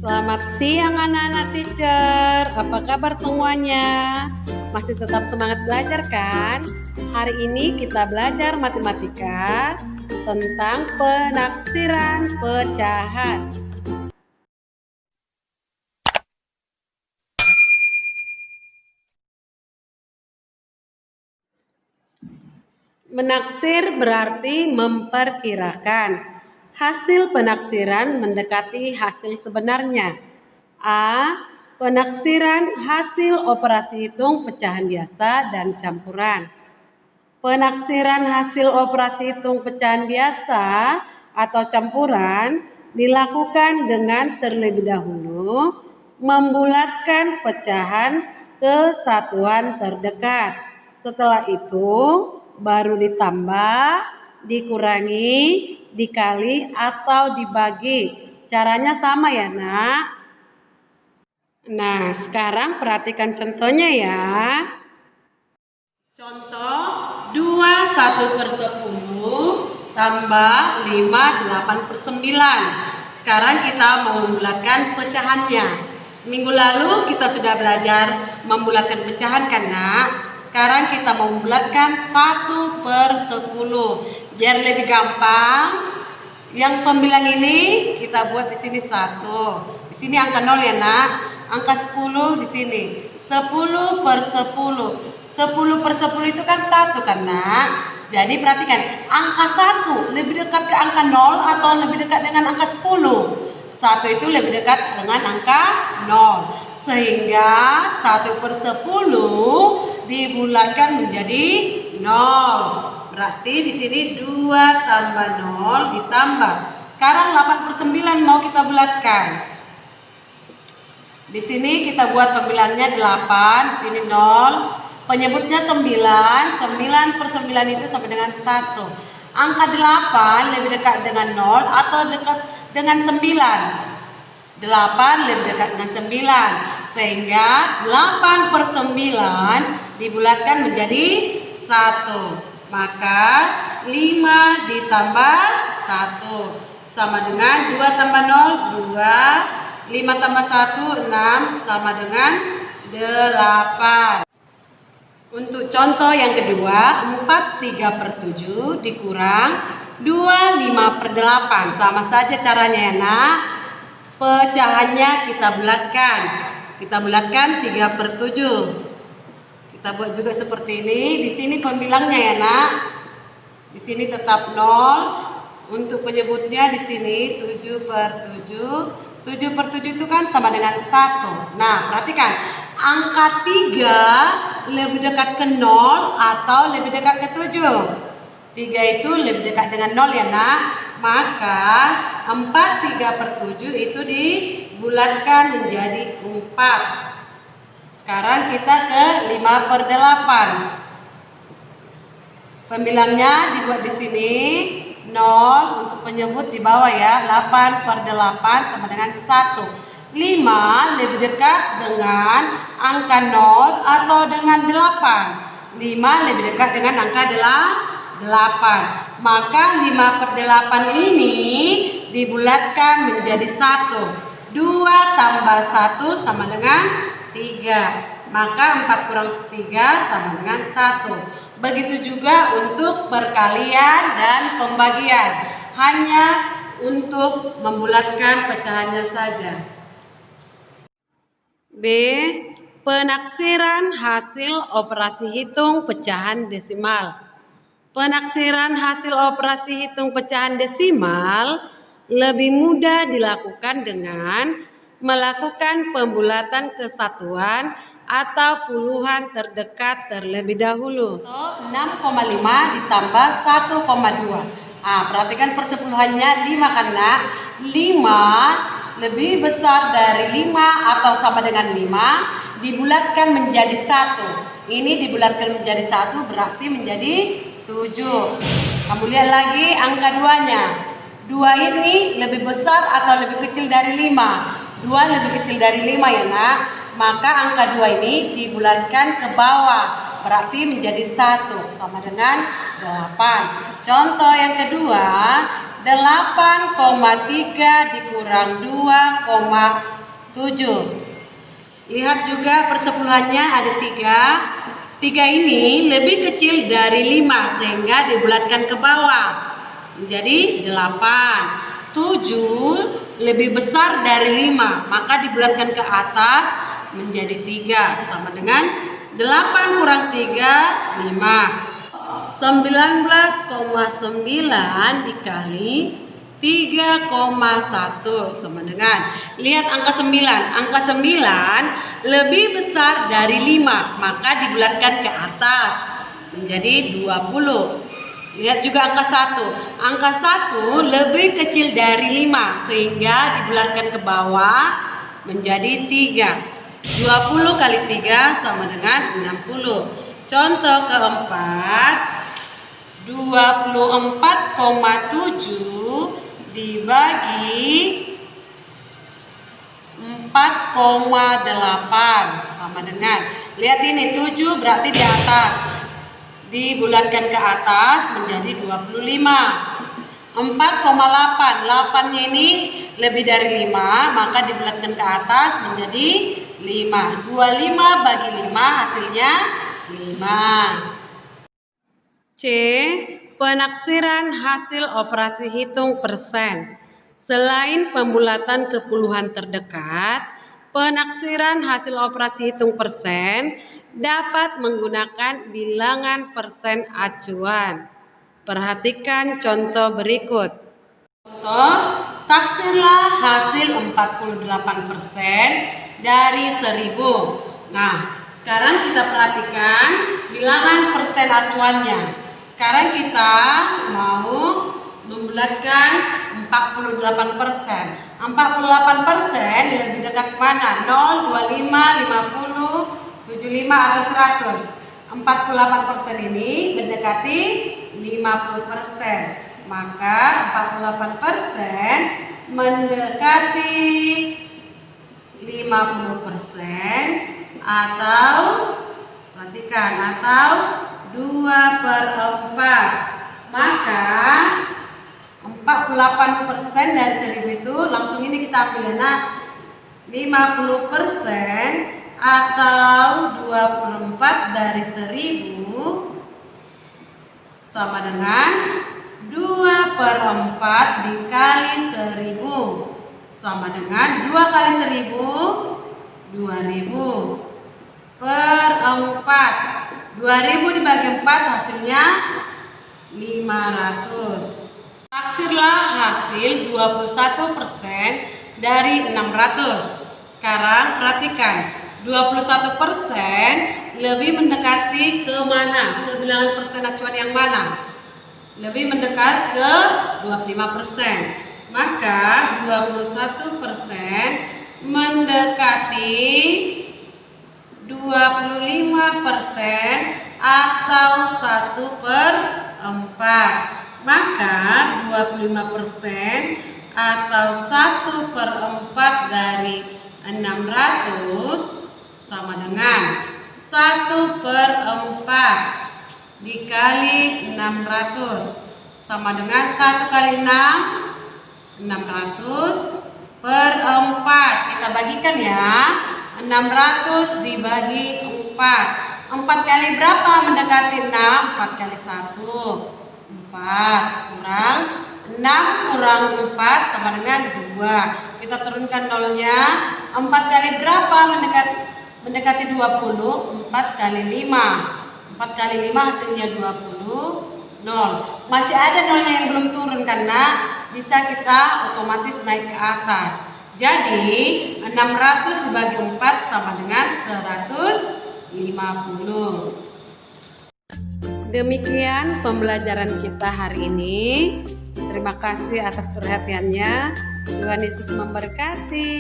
Selamat siang anak-anak teacher. Apa kabar semuanya? Masih tetap semangat belajar kan? Hari ini kita belajar matematika tentang penaksiran pecahan. Menaksir berarti memperkirakan. Hasil penaksiran mendekati hasil sebenarnya. A. Penaksiran hasil operasi hitung pecahan biasa dan campuran. Penaksiran hasil operasi hitung pecahan biasa atau campuran dilakukan dengan terlebih dahulu membulatkan pecahan ke satuan terdekat. Setelah itu baru ditambah, dikurangi, dikali atau dibagi. Caranya sama ya nak? Nah sekarang perhatikan contohnya ya. Contoh 21/10 tambah 5/8/9. Sekarang kita mau membulatkan pecahannya. Minggu lalu kita sudah belajar membulatkan pecahan kan nak? Sekarang kita mau membulatkan 1/10. Biar lebih gampang, yang pembilang ini kita buat di sini 1. Di sini angka 0 ya nak. Angka 10 di sini. 10/10. 10/10 itu kan 1 kan nak. Jadi perhatikan, angka 1 lebih dekat ke angka 0 atau lebih dekat dengan angka 10? 1 itu lebih dekat dengan angka 0. Sehingga 1/10 dibulatkan menjadi 0. Berarti di sini 2 tambah 0 ditambah. Sekarang 8/9 mau kita bulatkan. Di sini kita buat pembilangnya 8, di sini 0. Penyebutnya 9. 9/9 itu sama dengan 1. Angka 8 lebih dekat dengan 0 atau dekat dengan 9? 8 lebih dekat dengan 9. Sehingga 8/9 dibulatkan menjadi 1. Maka 5 ditambah 1 sama dengan 2 tambah 0, 2. 5 tambah 1, 6 sama dengan 8. Untuk contoh yang kedua, 4/3/7 dikurang 2/5/8. Sama saja caranya ya nak. Pecahannya kita bulatkan. Kita bulatkan 3/7. Kita buat juga seperti ini. Di sini pembilangnya ya nak. Di sini tetap 0. Untuk penyebutnya di sini 7/7. 7/7 itu kan sama dengan 1. Nah, perhatikan. Angka 3 lebih dekat ke 0 atau lebih dekat ke 7? 3 itu lebih dekat dengan 0 ya nak. Maka 4/3/7 itu dibulatkan menjadi 4. Sekarang kita ke 5/8. Pembilangnya dibuat di sini 0, untuk penyebut di bawah ya. 8/8 sama dengan 1. 5 lebih dekat dengan angka 0 atau dengan 8? 5 lebih dekat dengan angka 8. Maka 5/8 ini dibulatkan menjadi 1. 2 tambah 1 sama dengan 3. Maka 4 kurang 3 sama dengan 1. Begitu juga untuk perkalian dan pembagian. Hanya untuk membulatkan pecahannya saja. B. Penaksiran hasil operasi hitung pecahan desimal. Penaksiran hasil operasi hitung pecahan desimal lebih mudah dilakukan dengan melakukan pembulatan kesatuan atau puluhan terdekat terlebih dahulu. 6,5 ditambah 1,2. Perhatikan persepuluhannya 5 karena 5 lebih besar dari 5 atau sama dengan 5 dibulatkan menjadi 1. Ini dibulatkan menjadi 1 berarti menjadi 7. Kamu lihat lagi angka 2-nya. 2 ini lebih besar atau lebih kecil dari 5? 2 lebih kecil dari 5 ya nak. Maka angka 2 ini dibulatkan ke bawah. Berarti menjadi 1 sama dengan 8. Contoh yang kedua, 8,3 dikurang 2,7. Lihat juga persepuluhannya ada 3. 3 ini lebih kecil dari 5 sehingga dibulatkan ke bawah menjadi 8. 7 lebih besar dari 5 maka dibulatkan ke atas menjadi 3 sama dengan 8 kurang 3 5. 19,9 dikali 3,1 sama dengan, lihat angka 9. Angka 9 lebih besar dari 5 maka dibulatkan ke atas menjadi 20. Lihat juga angka 1. Angka 1 lebih kecil dari 5 sehingga dibulatkan ke bawah menjadi 3. 20 kali 3 sama dengan 60. Contoh keempat, 24,7 dibagi 4,8 sama dengan, lihat ini 7 berarti di atas, dibulatkan ke atas menjadi 25. 4,8, 8-nya ini lebih dari 5 maka dibulatkan ke atas menjadi 5. 25 bagi 5 hasilnya 5. C. Penaksiran hasil operasi hitung persen. Selain pembulatan ke puluhan terdekat, penaksiran hasil operasi hitung persen dapat menggunakan bilangan persen acuan. Perhatikan contoh berikut. Contoh, taksirlah hasil 48% dari 1000. Nah, sekarang kita perhatikan bilangan persen acuannya. Sekarang kita mau membulatkan 48%. 48% lebih dekat mana? 0, 25, 50, 75 atau 100. 48% ini mendekati 50%. Maka 48% mendekati 50% atau perhatikan atau 2/4. Maka 48% dari 1000 itu langsung ini kita ambil. Nah, 50% atau 2/4 dari 1000 sama dengan 2/4 dikali 1000 sama dengan 2 kali 1000 2000 per 4. 2000 dibagi 4 hasilnya 500. Taksirlah hasil 21% dari 600. Sekarang perhatikan, 21% lebih mendekati ke mana? Ke bilangan persen acuan yang mana? Lebih mendekat ke 25%. Maka 21% mendekati 25% atau 1/4. Maka 25% atau 1/4 dari 600 sama dengan 1/4 dikali 600 sama dengan 1 kali 6 600 per 4. Kita bagikan ya. 600 dibagi 4. 4 kali berapa mendekati 6? 4 kali 1 4 kurang 6 kurang 4 sama dengan 2. Kita turunkan nolnya. 4 kali berapa mendekati 20? 4 kali 5. 4 kali 5 hasilnya 20. 0. Masih ada nolnya yang belum turun karena bisa kita otomatis naik ke atas. Jadi 600 dibagi 4 sama dengan 150. Demikian pembelajaran kita hari ini. Terima kasih atas perhatiannya. Tuhan Yesus memberkati.